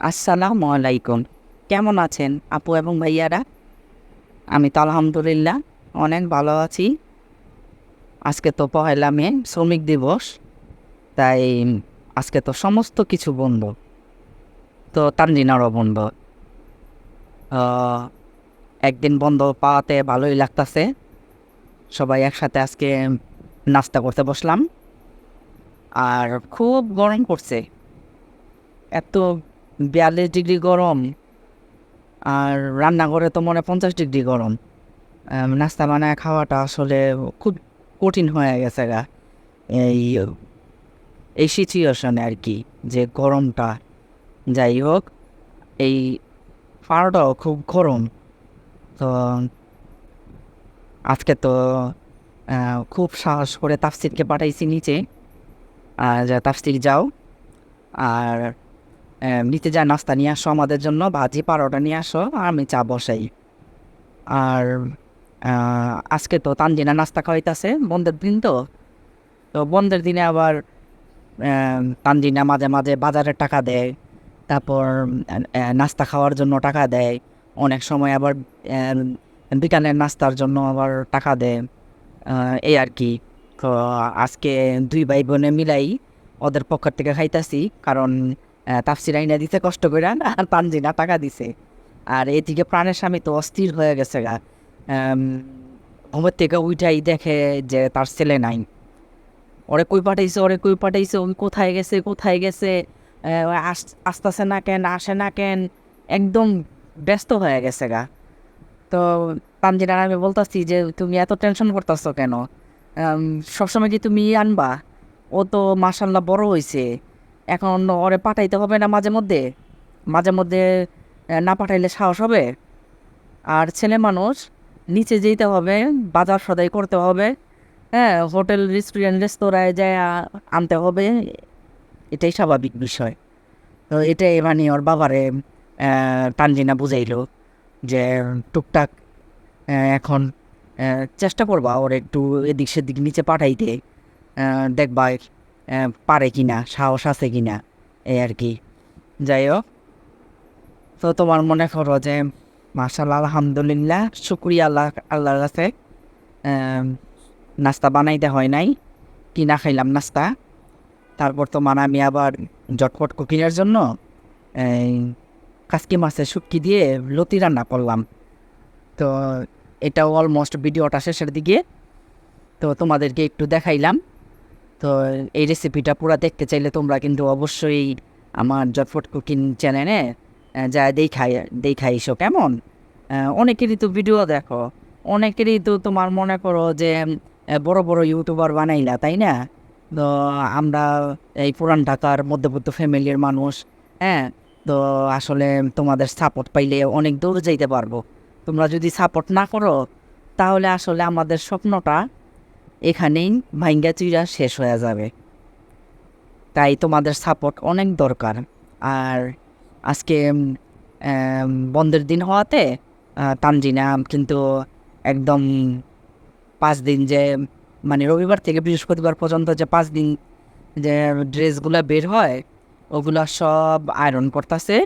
আসসালামু আলাইকুম। কেমন আছেন আপু এবং ভাইয়ারা? আমি তো আলহামদুলিল্লাহ অনেক ভালো আছি। আজকে তো পহেলা মে, শ্রমিক দিবস। তাই আজকে তো সমস্ত কিছু বন্ধ। তো তানজিনারও বন্ধ। একদিন বন্ধ পাওয়াতে ভালোই লাগতাছে। সবাই একসাথে আজকে নাস্তা করতে বসলাম। আর খুব গরম পড়ছে। এত 42 ডিগ্রি গরম। আর রান্নাঘরে তো মনে হয় 50 ডিগ্রি গরম। নাস্তা বানায় খাওয়াটা আসলে খুব কঠিন হয়ে গেছে গা এই এই সিচুয়েশনে আর কি, যে গরমটা। যাই হোক, এই ফাড়টাও খুব গরম। তো আজকে তো খুব সাহস করে তাফসিরকে পাঠাইছি নিচে, যা তাফসির যাও আর নিচে যা নাস্তা নিয়ে আসো আমাদের জন্য, ভাজি পারোটা নিয়ে আসো, আর আমি চা বসাই। আর আজকে তো তানজিনা নাস্তা খাওয়াইতেছে বন্ধের দিন। তো তো বন্ধের দিনে আবার তানজিনা মাঝে মাঝে বাজারের টাকা দেয়, তারপর নাস্তা খাওয়ার জন্য টাকা দেয়, অনেক সময় আবার বিকালের নাস্তার জন্য আবার টাকা দেয়। এই আর কি। তো আজকে দুই ভাই বোনে মিলাই ওদের পকেট থেকে খাইতাছি, কারণ তাফসির আইনা দিতে কষ্ট করে, আর তানজিনা টাকা দিছে। আর এদিকে প্রাণের স্বামী তো অস্থির হয়ে গেছে গা। আম, ঘুমের থেকে উইটাই দেখে যে তার ছেলে নাই। ওরে কই পাঠাইছে, ওই কোথায় গেছে কোথায় গেছে, আসতেছে না কেন, আসে না কেন, একদম ব্যস্ত হয়ে গেছে গা। তো তানজিনার আমি বলতাছি যে তুমি এত টেনশন করতেছো কেন? আম, সবসময় কি তুমি আনবা? ও তো মাশাল্লাহ বড় হয়েছে, এখন ওরে পাঠাইতে হবে না মাঝে মধ্যে? মাঝে মধ্যে না পাঠাইলে সাহস হবে? আর ছেলে মানুষ, নিচে যেতে হবে, বাজার সদাই করতে হবে, হ্যাঁ, হোটেল রেস্টুরেন্ট রেস্তোরাঁয় যায় আনতে হবে, এটাই স্বাভাবিক বিষয়। তো এটাই মানে ওর বাবারে তানজিনা বুঝাইলো যে টুকটাক এখন চেষ্টা করবা ওর একটু এদিক সেদিক নিচে পাঠাইতে, দেখবা পারে কিনা, সাহস আছে কিনা, এই আর কি। যাই হোক, তো তোমার মনে করো যে মাশাআল্লাহ আলহামদুলিল্লাহ শুক্রিয়া আল্লাহর কাছে, আহ, নাস্তা বানাইতে হয় নাই, কিনা খাইলাম নাস্তা। তারপর তোমার আমি আবার ঝটপট কুকিংয়ের জন্য এই কাসকি মাছের শুটকি দিয়ে লতি রান্না করলাম। তো এটাও অলমোস্ট ভিডিওটা শেষের দিকে, তো তোমাদেরকে একটু দেখাইলাম। তো এই রেসিপিটা পুরো দেখতে চাইলে তোমরা কিন্তু অবশ্যই আমার ঝটপট কুকিং চ্যানেলে যা দেখাইছো কেমন। অনেকেরই তো ভিডিও দেখো, অনেকেরই তো তোমার মনে করো যে বড় বড় ইউটিউবার বানাইলা, তাই না? তো আমরা এই পুরান ঢাকার মধ্যবিত্ত ফ্যামিলির মানুষ, হ্যাঁ। তো আসলে তোমাদের সাপোর্ট পাইলে অনেক দূর যাইতে পারবো। তোমরা যদি সাপোর্ট না করো, তাহলে আসলে আমাদের স্বপ্নটা এখানেই ভাঙ্গা চুইরা শেষ হয়ে যাবে। তাই তোমাদের সাপোর্ট অনেক দরকার। আর আজকে বন্ধের দিন হওয়াতে তানজিনা কিন্তু একদম 5 দিন যে, মানে রবিবার থেকে বৃহস্পতিবার পর্যন্ত যে 5 দিন যে ড্রেসগুলো বের হয়, ওগুলা সব আয়রন করতেছে।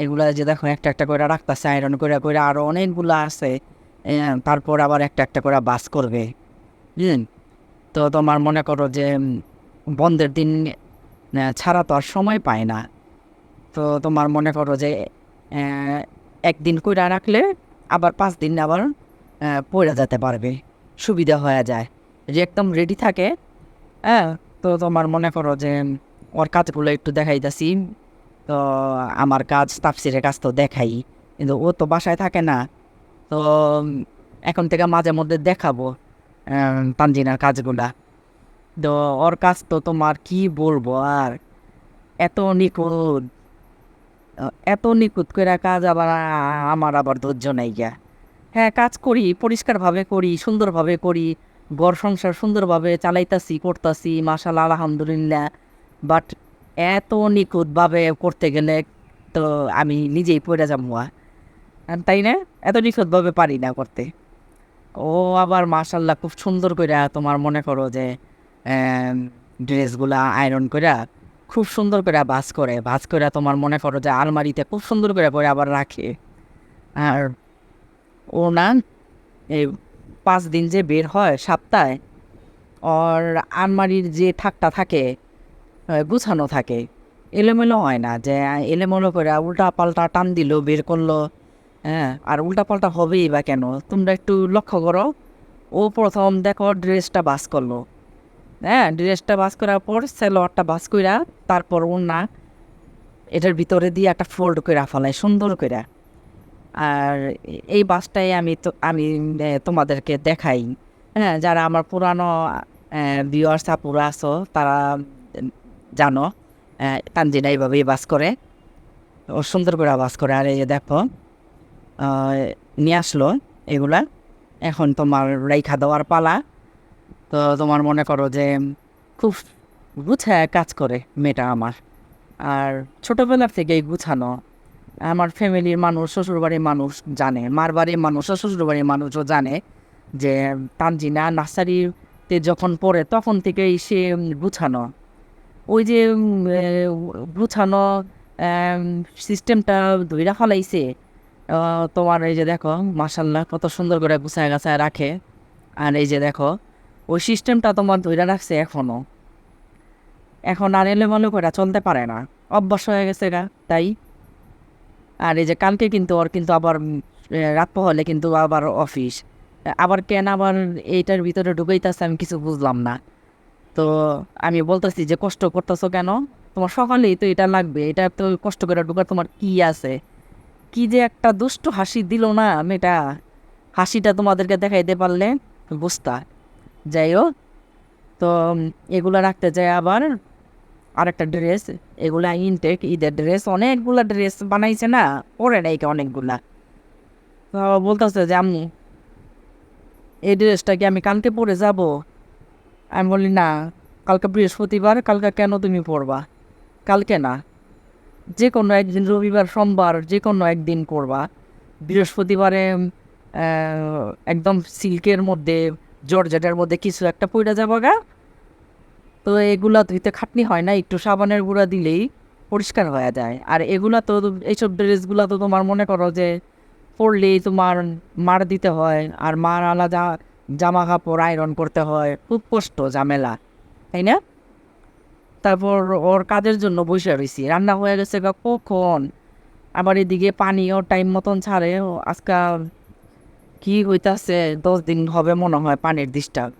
এগুলা যে দেখো একটা একটা করে রাখতেছে আয়রন করে করে, আরও অনেকগুলো আছে। তারপর আবার একটা একটা করে বাস করবে। বুঝলেন? তো তোমার মনে করো যে বন্ধের দিন ছাড়া তো আর সময় পায় না। তো তোমার মনে করো যে আহ, একদিন কইরা রাখলে আবার 5 দিন আবার পইরা যেতে পারবে, সুবিধা হয়ে যায়, যে একদম রেডি থাকে। হ্যাঁ। তো তোমার মনে করো যে ওর কাজগুলো একটু দেখাইতাছি। তো আমার কাজ, তাফসিরের কাজ তো দেখাই, কিন্তু ও তো বাসায় থাকে না। তো এখন থেকে মাঝে মধ্যে দেখাবো তানজিনার কাজগুলা। তো ওর কাজ তো তোমার কি বলবো আর, এত নিখুঁত, এত নিখুঁত করে কাজ, আবার আমার আবার ধৈর্য নাই গা। হ্যাঁ, কাজ করি, পরিষ্কারভাবে করি, সুন্দরভাবে করি, ঘর সংসার সুন্দরভাবে চালাইতাছি, করতাছি, মাশাআল্লাহ আলহামদুলিল্লাহ। বাট এত নিখুঁতভাবে করতে গেলে তো আমি নিজেই পড়ে যাবো, তাই না? এত নিখুঁতভাবে পারি না করতে। ও আবার মাশাআল্লাহ খুব সুন্দর করে তোমার মনে করো যে ড্রেসগুলা আয়রন করে খুব সুন্দর করে ভাঁজ করে তোমার মনে করো যে আলমারিতে খুব সুন্দর করে আবার রাখে। আর ও না এই 5 দিন যে বের হয় সপ্তাহে, ওর আলমারির যে থাকটা থাকে গুছানো থাকে, এলোমেলো হয় না যে এলোমেলো করে উল্টা পাল্টা টান দিল বের করলো। হ্যাঁ, আর উল্টা পাল্টা হবেই বা কেন, তোমরা একটু লক্ষ্য করো। ও প্রথম দেখো ড্রেসটা বাস করলো, হ্যাঁ, ড্রেসটা বাস করার পর সেলোয়ারটা বাস কইরা তারপর ওড়না এটার ভিতরে দিয়ে একটা ফোল্ড করে ফেলায় সুন্দর করে। আর এই বাসটাই তোমাদেরকে দেখাই। হ্যাঁ, যারা আমার পুরানো ভিউয়ার্স আপুরা আছো তারা জানো তানজিনা এইভাবেই বাস করে, ও সুন্দর করে বাস করে। আর এই যে দেখো নিয়ে আসলো এগুলা, এখন তোমার রাইখা দেওয়ার পালা। তো তোমার মনে করো যে খুব গুছায় কাজ করে মেয়েটা আমার। আর ছোটোবেলার থেকেই গুছানো। আমার ফ্যামিলির মানুষ, শ্বশুরবাড়ির মানুষ জানে, মার বাড়ির মানুষ ও শ্বশুরবাড়ির মানুষও জানে যে তানজিনা নার্সারিতে যখন পড়ে তখন থেকেই সে গুছানো। ওই যে গুছানো সিস্টেমটা ধইরা ফেলাইছে। তোমার এই যে দেখো মাশাল্লাহ কত সুন্দর করে গুছায় গাছায় রাখে। আর এই যে দেখো ওই সিস্টেমটা তোমার ধইরা রাখছে এখনও। এখন আর এলোমেলো করে চলতে পারে না, অভ্যাস হয়ে গেছে গা তাই। আর এই যে কালকে কিন্তু ওর কিন্তু আবার রাত হলে কিন্তু আবার অফিস, আবার কেন আবার এইটার ভিতরে ঢুকাইতেছে আমি কিছু বুঝলাম না। তো আমি বলতেছি যে কষ্ট করতেছো কেন, তোমার সকালেই তো এটা লাগবে, এটা তো কষ্ট করে ঢুকার তোমার কি আছে। কি যে একটা দুষ্টু হাসি দিল না মেয়েটা, হাসিটা তোমাদেরকে দেখাইতে পারলে বুঝতা। যাই হোক, তো এগুলা রাখতে যায় আবার আরেকটা ড্রেস, এগুলা ইনটেক ঈদের ড্রেস, অনেকগুলা ড্রেস বানাইছে না, পরে নাই অনেকগুলা। তো বলতেছে যে আম্মু এই ড্রেসটা কি আমি কালকে পরে যাব? আমি বলি না, কালকে বৃহস্পতিবার, কালকে কেন তুমি পরবা? কালকে না, যে কোনো একদিন, রবিবার সোমবার যে কোনো একদিন পরবা। বৃহস্পতিবারে একদম সিল্কের মধ্যে জর্জেটের মধ্যে কিছু একটা পইরা যাবো গা। তো এগুলা ধুইতে খাটনি হয় না, একটু সাবানের গুঁড়া দিলেই পরিষ্কার হয়ে যায়। আর এগুলা তো, এইসব ড্রেসগুলা তো তোমার মনে করো যে পরলেই তোমার মার দিতে হয়, আর মার আলাদা জামা কাপড় আয়রন করতে হয়, খুব কষ্ট ঝামেলা, তাই না? তারপর ওর কাজের জন্য বসে রয়েছি, রান্না হয়ে গেছে গা কখন। আবার এদিকে পানিও টাইম মতন ছাড়ে। আজকাল কি হইতাছে, 10 দিন হবে মনে হয় পানির ডিস্টার্ব।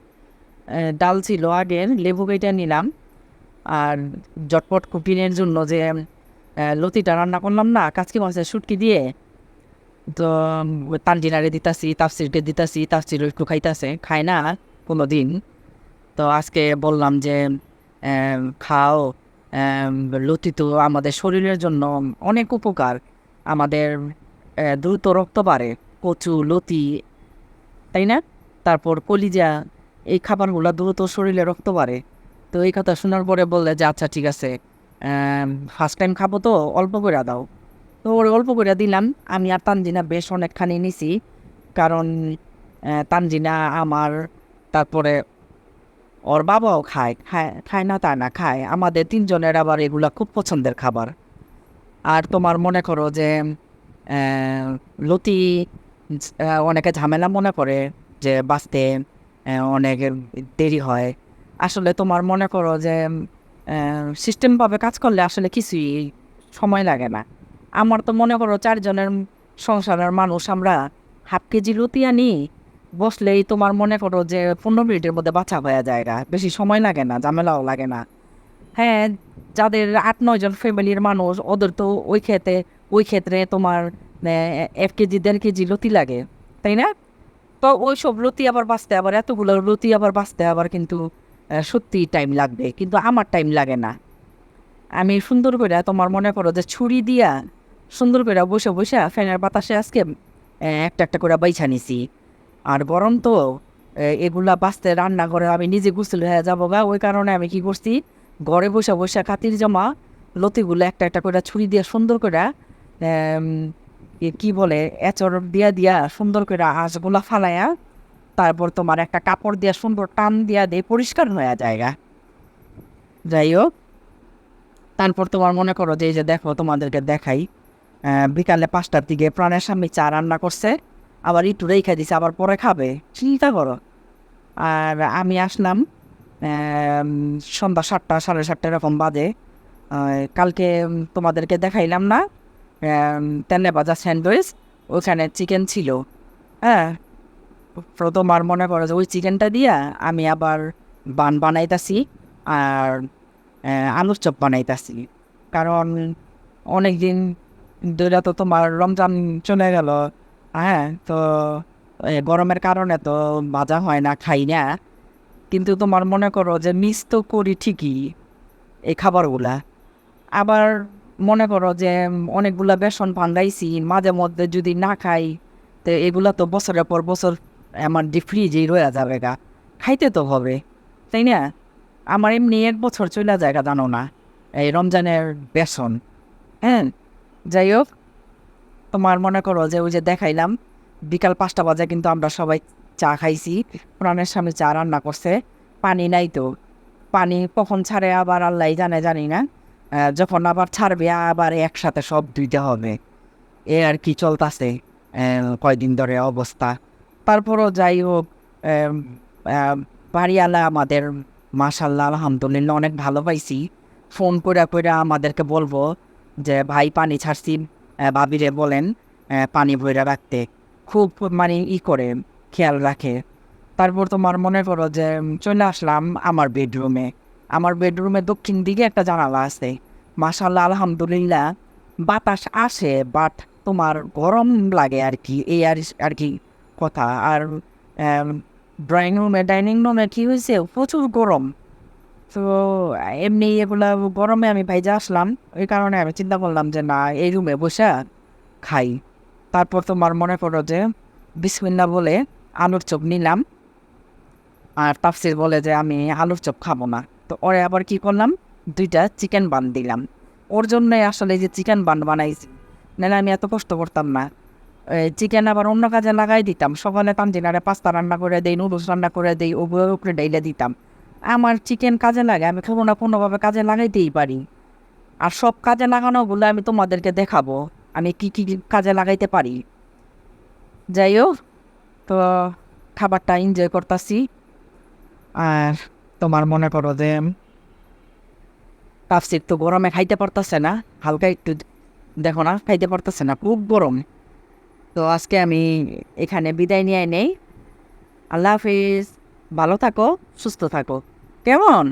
ডাল ছিল আগের, লেবু কেটে নিলাম। আর জটপট কুকিংয়ের জন্য যে লতিটা রান্না করলাম না কাচকি মাছের শুটকি দিয়ে, তো তানজিনারে দিতাছি, তাফসিরকে দিতাছি, তাফসিরও একটু খাইতাছে, খায় না কোনো দিন। তো আজকে বললাম যে খাও, লতি তো আমাদের শরীরের জন্য অনেক উপকার, আমাদের দ্রুত রক্ত বাড়ে কচু লতি, তাই না? তারপর কলিজা, এই খাবারগুলো দ্রুত শরীরে রক্ত বাড়ে। তো এই কথা শোনার পরে বললে যে আচ্ছা ঠিক আছে, ফার্স্ট টাইম খাবো তো অল্প করে দাও। তো ওর অল্প করে দিলাম। আমি আর তানজিনা বেশ অনেকখানি নিছি, কারণ তানজিনা আমার, তারপরে ওর বাবাও খায়, খায় খায় না তা না, খায়। আমাদের তিনজনের আবার এগুলা খুব পছন্দের খাবার। আর তোমার মনে করো যে লতি অনেকে ঝামেলা মনে করে যে বাঁচতে অনেক দেরি হয়। আসলে তোমার মনে করো যে সিস্টেমভাবে কাজ করলে আসলে কিছুই সময় লাগে না। আমার তো মনে করো 4 জনের সংসারের মানুষ আমরা, 1/2 কেজি লতি আনি, বসলেই তোমার মনে করো যে 15 মিনিটের মধ্যে বাছা হয়ে যায়, বেশি সময় লাগে না, ঝামেলাও লাগে না। হ্যাঁ, যাদের 8-9 জন ফ্যামিলির মানুষ, ওদের তো ওই ক্ষেত্রে তোমার 1 কেজি 1.5 কেজি লতি লাগে, তাই না? তো ওই সব লতি আবার বাঁচতে, আবার এতগুলো লতি আবার বাঁচতে আবার কিন্তু সত্যি টাইম লাগবে, কিন্তু আমার টাইম লাগে না। আমি সুন্দর করে তোমার মনে করো যে ছুরি দিয়া সুন্দর করে বসে বসে ফ্যানের বাতাসে আজকে একটা একটা করে বাইছা নিছি। আর গরম তো, এগুলা বাঁচতে রান্নাঘরে আমি নিজে গোসল হয়ে যাবো গা, ওই কারণে আমি কি করছি, ঘরে বসে বসে খাতির জমা লতিগুলো একটা একটা করে ছুরি দিয়ে সুন্দর করে কি বলে এচর দিয়া দিয়া সুন্দর করে আঁশগুলা ফালাইয়া, তারপর তোমার একটা কাপড় দিয়া সুন্দর টান দিয়া দিয়ে পরিষ্কার হয়ে যায়। যাই হোক, তারপর তোমার মনে করো যে এই যে দেখো তোমাদেরকে দেখাই, বিকালে 5টার দিকে প্রাণের স্বামী চা রান্না করছে, আবার একটু রেখে দিছে, আবার পরে খাবে, চিন্তা করো। আর আমি আসলাম আম, সন্ধ্যা 7টা 7:30 এরকম বাজে। কালকে তোমাদেরকে দেখাইলাম না তেলে ভাজা স্যান্ডউইচ, ওখানে চিকেন ছিল। হ্যাঁ, তোমার মনে করো যে ওই চিকেনটা দিয়া আমি আবার বান বানাইতাছি আর আলুর চপ বানাইতাছি। কারণ অনেক দিন ধরে তো তোমার রমজান চলে গেল। হ্যাঁ, তো গরমের কারণে তো ভাজা হয় না, খাই না। কিন্তু তোমার মনে করো যে মিস তো করি ঠিকই এই খাবারগুলা। আবার মনে করো যে অনেকগুলা বেসন ভাঙাইছি, মাঝে মধ্যে যদি না খাই তো এগুলা তো বছরের পর বছর আমার ফ্রিজেই রয়ে যাবে গা, খাইতে তো হবে, তাই না? আমার এমনি 1 বছর চলে যায় গা, জানো না, এই রমজানের বেসন। হ্যাঁ, যাই হোক, তোমার মনে করো যে ওই যে দেখাইলাম বিকাল 5টা বাজে কিন্তু আমরা সবাই চা খাইছি। প্রাণের সামনে চা রান্না করছে, পানি নাই তো, পানি কখন ছাড়ে আবার আল্লাহ জানে, জানি না। যখন আবার ছাড়বে আবার একসাথে সব ধুইতে হবে, এ আর কি চলতেছে কয়দিন ধরে অবস্থা। তারপরও যাই হোক, আম, আম, বাড়িওয়ালা আমাদের মাশাল্লাহ আলহামদুলিল্লাহ অনেক ভালো পাইছি। ফোন করে করে আমাদেরকে বলবো যে ভাই পানি ছাড়ছি, ভাবিরে বলেন পানি ভরে রাখতে, খুব মানে করে খেয়াল রাখে। তারপর তোমার মনে করো যে চলে আসলাম আমার বেডরুমে। আমার বেডরুমে দক্ষিণ দিকে একটা জানালা আছে, মাশাল্লাহ আলহামদুলিল্লাহ বাতাস আসে, বাট তোমার গরম লাগে আর কি, এই আর কি কথা। আর ড্রয়িং রুমে ডাইনিং রুমে কী হয়েছে, প্রচুর গরম। তো এমনি এগুলা গরমে আমি ভাইজা আসলাম, ওই কারণে আমি চিন্তা করলাম যে না, এই রুমে বসে খাই। তারপর তোমার মনে করো যে বিসমিল্লাহ বলে আলুর চপ নিলাম, আর তাফসির বলে যে আমি আলুর চপ খাবো না। তো ওরে আবার কি করলাম, 2টা চিকেন বান দিলাম। ওর জন্যই আসলে যে চিকেন বান বানাইছি, নাহলে আমি এত কষ্ট করতাম না। চিকেন আবার অন্য কাজে লাগাই দিতাম, সকালে তানজিনারে পাস্তা রান্না করে দেই, নুডলস রান্না করে দেই, ওগুলোর উপরে ডাইলে দিতাম। আমার চিকেন কাজে লাগে, আমি কোনো না কোনোভাবে কাজে লাগাইতেই পারি। আর সব কাজে লাগানোগুলো আমি তোমাদেরকে দেখাবো আমি কি কি কাজে লাগাইতে পারি। যাই হোক, তো খাবারটা এনজয় করতেছি। আর তোমার মনে করো যে তাফসির তো গরমে খাইতে পারতেছে না, হালকা একটু দেখো না, খাইতে পারতেছে না, খুব গরম। তো আজকে আমি এখানে বিদায় নিয়ে নেই। আল্লাহ হাফিজ, ভালো থাকো, সুস্থ থাকো, কেমন?